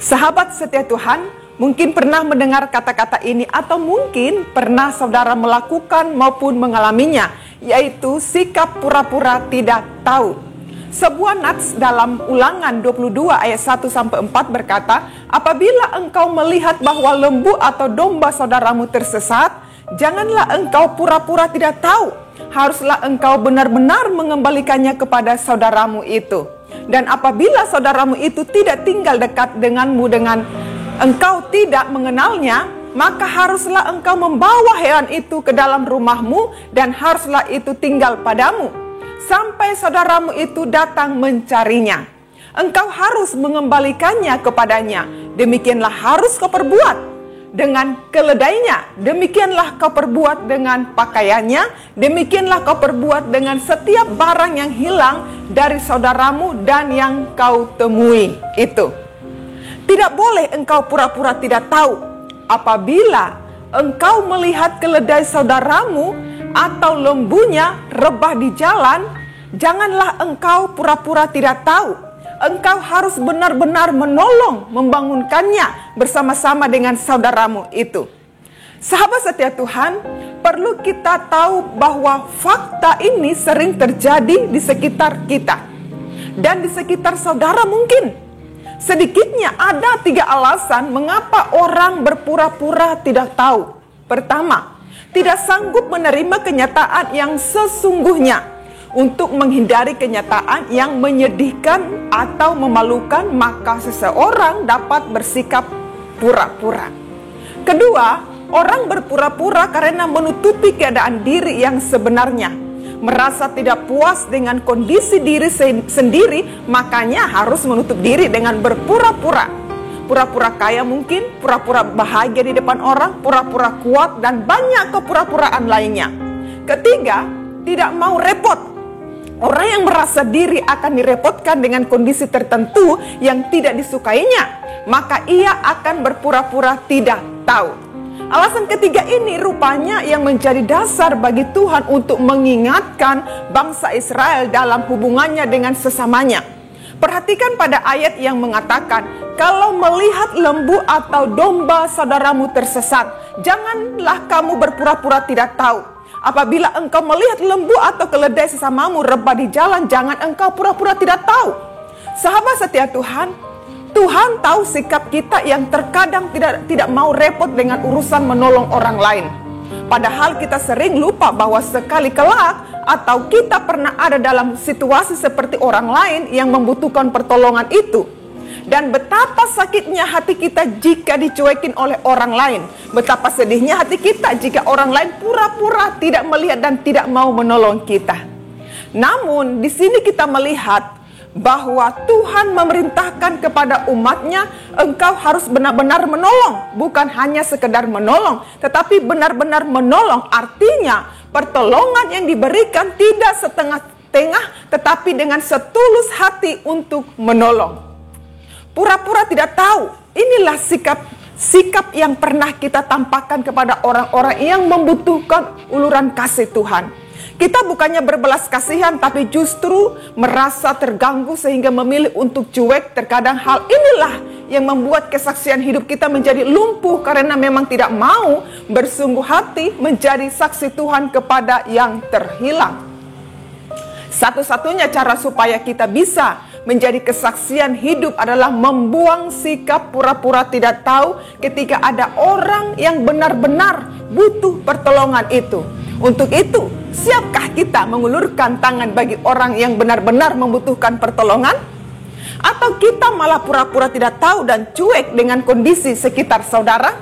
Sahabat setia Tuhan, mungkin pernah mendengar kata-kata ini atau mungkin pernah saudara melakukan maupun mengalaminya, yaitu sikap pura-pura tidak tahu. Sebuah nats dalam Ulangan 22 ayat 1-4 berkata, apabila engkau melihat bahwa lembu atau domba saudaramu tersesat, janganlah engkau pura-pura tidak tahu. Haruslah engkau benar-benar mengembalikannya kepada saudaramu itu. Dan apabila saudaramu itu tidak tinggal dekat denganmu dengan engkau tidak mengenalnya, maka haruslah engkau membawa hewan itu ke dalam rumahmu dan haruslah itu tinggal padamu sampai saudaramu itu datang mencarinya. Engkau harus mengembalikannya kepadanya. Demikianlah harus kau perbuat dengan keledainya, demikianlah kau perbuat dengan pakaiannya, demikianlah kau perbuat dengan setiap barang yang hilang dari saudaramu dan yang kau temui itu. Tidak boleh engkau pura-pura tidak tahu. Apabila engkau melihat keledai saudaramu atau lembunya rebah di jalan, janganlah engkau pura-pura tidak tahu. Engkau harus benar-benar menolong, membangunkannya bersama-sama dengan saudaramu itu. Sahabat setia Tuhan, perlu kita tahu bahwa fakta ini sering terjadi di sekitar kita. Dan di sekitar saudara mungkin. Sedikitnya ada 3 alasan mengapa orang berpura-pura tidak tahu. Pertama, tidak sanggup menerima kenyataan yang sesungguhnya. Untuk menghindari kenyataan yang menyedihkan atau memalukan, maka seseorang dapat bersikap pura-pura. Kedua, orang berpura-pura karena menutupi keadaan diri yang sebenarnya. Merasa tidak puas dengan kondisi diri sendiri, makanya harus menutup diri dengan berpura-pura. Pura-pura kaya mungkin, pura-pura bahagia di depan orang, pura-pura kuat, dan banyak kepura-puraan lainnya. Ketiga, tidak mau repot. Orang yang merasa diri akan direpotkan dengan kondisi tertentu yang tidak disukainya, maka ia akan berpura-pura tidak tahu. Alasan ketiga ini rupanya yang menjadi dasar bagi Tuhan untuk mengingatkan bangsa Israel dalam hubungannya dengan sesamanya. Perhatikan pada ayat yang mengatakan, kalau melihat lembu atau domba saudaramu tersesat, janganlah kamu berpura-pura tidak tahu. Apabila engkau melihat lembu atau keledai sesamamu rebah di jalan, jangan engkau pura-pura tidak tahu. Sahabat setia Tuhan, Tuhan tahu sikap kita yang terkadang tidak mau repot dengan urusan menolong orang lain. Padahal kita sering lupa bahwa sekali kelak atau kita pernah ada dalam situasi seperti orang lain yang membutuhkan pertolongan itu. Dan betapa sakitnya hati kita jika dicuekin oleh orang lain. Betapa sedihnya hati kita jika orang lain pura-pura tidak melihat dan tidak mau menolong kita. Namun di sini kita melihat bahwa Tuhan memerintahkan kepada umatnya, engkau harus benar-benar menolong. Bukan hanya sekedar menolong, tetapi benar-benar menolong. Artinya pertolongan yang diberikan tidak setengah-tengah, tetapi dengan setulus hati untuk menolong. Pura-pura tidak tahu, inilah sikap yang pernah kita tampakkan kepada orang-orang yang membutuhkan uluran kasih Tuhan. Kita bukannya berbelas kasihan, tapi justru merasa terganggu sehingga memilih untuk cuek. Terkadang hal inilah yang membuat kesaksian hidup kita menjadi lumpuh karena memang tidak mau bersungguh hati menjadi saksi Tuhan kepada yang terhilang. Satu-satunya cara supaya kita bisa menjadi kesaksian hidup adalah membuang sikap pura-pura tidak tahu ketika ada orang yang benar-benar butuh pertolongan itu. Untuk itu, siapkah kita mengulurkan tangan bagi orang yang benar-benar membutuhkan pertolongan? Atau kita malah pura-pura tidak tahu dan cuek dengan kondisi sekitar saudara?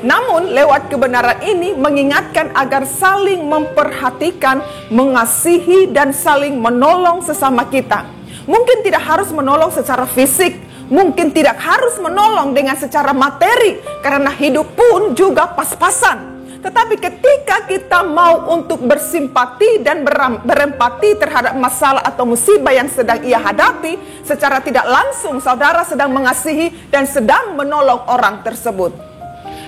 Namun lewat kebenaran ini mengingatkan agar saling memperhatikan, mengasihi, dan saling menolong sesama kita. Mungkin tidak harus menolong secara fisik, mungkin tidak harus menolong dengan secara materi, karena hidup pun juga pas-pasan. Tetapi ketika kita mau untuk bersimpati dan berempati terhadap masalah atau musibah yang sedang ia hadapi, secara tidak langsung saudara sedang mengasihi dan sedang menolong orang tersebut.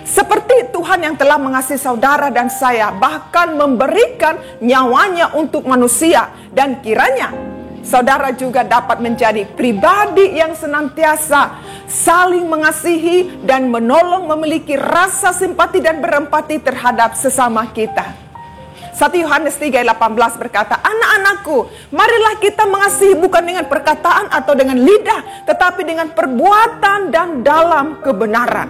Seperti Tuhan yang telah mengasihi saudara dan saya, bahkan memberikan nyawanya untuk manusia. Dan kiranya saudara juga dapat menjadi pribadi yang senantiasa saling mengasihi dan menolong, memiliki rasa simpati dan berempati terhadap sesama kita. 1 Yohanes 3:18 berkata, anak-anakku, marilah kita mengasihi bukan dengan perkataan atau dengan lidah, tetapi dengan perbuatan dan dalam kebenaran.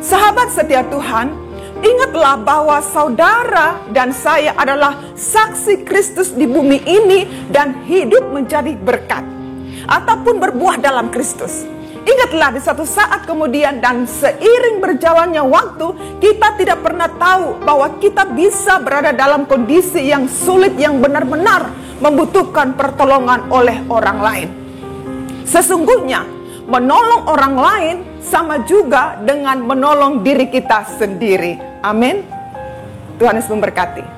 Sahabat setia Tuhan, ingatlah bahwa saudara dan saya adalah saksi Kristus di bumi ini dan hidup menjadi berkat ataupun berbuah dalam Kristus. Ingatlah di satu saat kemudian dan seiring berjalannya waktu, kita tidak pernah tahu bahwa kita bisa berada dalam kondisi yang sulit, yang benar-benar membutuhkan pertolongan oleh orang lain. Sesungguhnya menolong orang lain sama juga dengan menolong diri kita sendiri. Amin. Tuhan Yesus memberkati.